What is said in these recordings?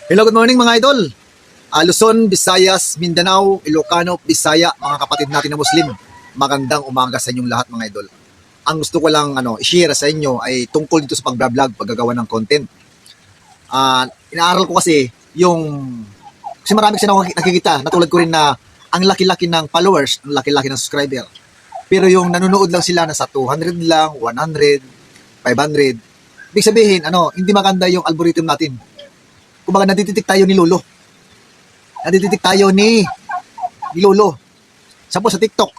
Hello, good morning mga idol. Luzon, Visayas, Mindanao, Ilocano, Bisaya, mga kapatid natin na Muslim. Magandang umaga sa inyong lahat mga idol. Ang gusto ko lang i-share sa inyo ay tungkol dito sa pag-vlog, paggagawa ng content. Inaaral ko kasi kasi marami kasi nakikita, natulad ko rin na ang laki-laki ng followers, ang laki-laki ng subscriber. Pero yung nanonood lang sila nasa 200 lang, 100, 500. Ibig sabihin, hindi maganda yung algorithm natin. Kumbaga natititik tayo ni Lolo. Natititik tayo ni Lolo. Suppose sa TikTok,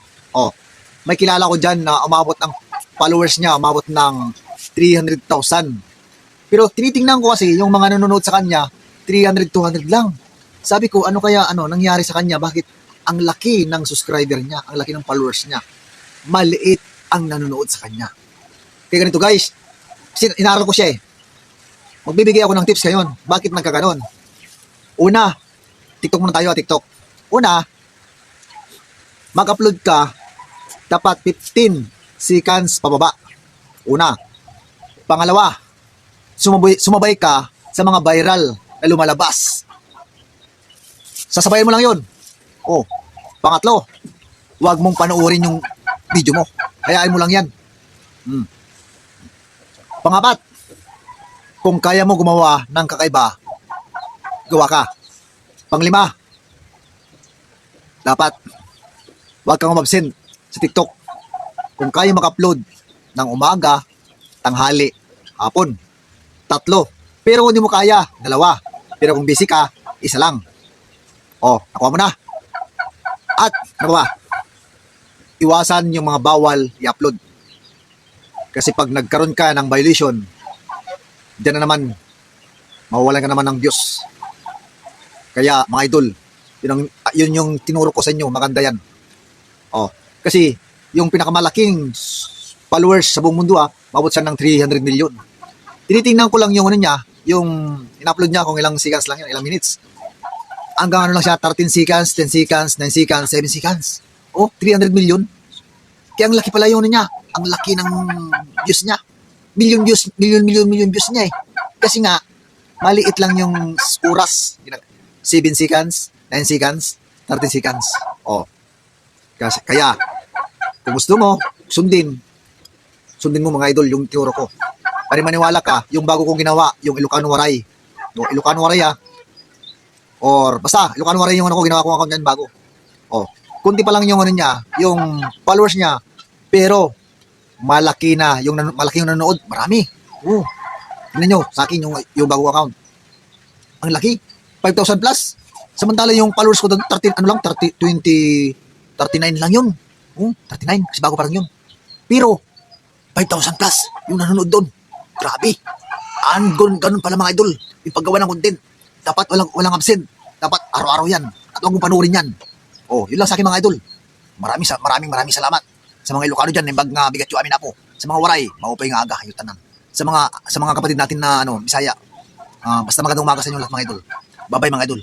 may kilala ko dyan na umabot ng followers niya, umabot ng 300,000. Pero tinitingnan ko kasi yung mga nanonood sa kanya, 300, 200 lang. Sabi ko, ano kaya nangyari sa kanya? Bakit ang laki ng subscriber niya, ang laki ng followers niya, maliit ang nanonood sa kanya? Kaya ganito guys, kasi inaral ko siya eh. Magbibigay ako ng tips ngayon. Bakit nagkaganon? Una, TikTok muna tayo, TikTok. Una, mag-upload ka, dapat 15 seconds pababa. Una. Pangalawa, sumabay ka sa mga viral na lumalabas. Sasabayan mo lang yun. Pangatlo, huwag mong panoorin yung video mo. Hayaan mo lang yan. Pangapat, kung kaya mo gumawa ng kakaiba, gawa ka. Panglima, dapat huwag kang umabsent sa TikTok. Kung kaya mag-upload ng umaga, tanghali, hapon. 3. Pero kung hindi mo kaya, 2. Pero kung busy ka, 1 lang. Nakuha mo na. At, ano ba? Iwasan yung mga bawal i-upload. Kasi pag nagkaroon ka ng violation, diyan na naman, mawawalan ka naman ng Diyos. Kaya, mga idol, yun yung tinuro ko sa inyo, maganda yan. Kasi, yung pinakamalaking followers sa buong mundo, mabot siya ng 300 million. Tinitingnan ko lang yung niya, yung in-upload niya kung ilang seconds lang yun, ilang minutes. Hanggang lang siya, 13 seconds, 10 seconds, 9 seconds, 7 seconds. 300 million. Kaya ang laki pala yung niya, ang laki ng views niya. Million views niya eh. Kasi nga, maliit lang yung oras. 7 seconds, 9 seconds, 30 seconds. Kaya, kung gusto mo, sundin mo mga idol yung tinuro ko. Para maniwala ka, yung bago kong ginawa, yung Ilocano Waray. Ilocano Waray or basta, Ilocano Waray yung ginawa kong account yan bago. Kunti pa lang yung niya, yung followers niya, pero malaki yung nanonood, marami. Tingnan nyo, sa akin yung bago account. Ang laki, 5,000 plus. Samantala yung followers ko doon, 39 lang yun. 39, kasi bago pa lang yun. Pero, 5,000 plus yung nanonood doon. Grabe. Ganun pala mga idol. Yung paggawa ng content. Dapat walang absent. Dapat araw-araw yan. At huwag mong panuorin yan. Yun lang sa akin mga idol. Maraming salamat. Sa mga Ilocano dyan, nembag nga bigat yung amin ako. Sa mga Waray, maupay nga aga, yung tanan. Sa mga kapatid natin na Bisaya, basta magandang umaga sa inyo lahat mga idol. Bye-bye mga idol.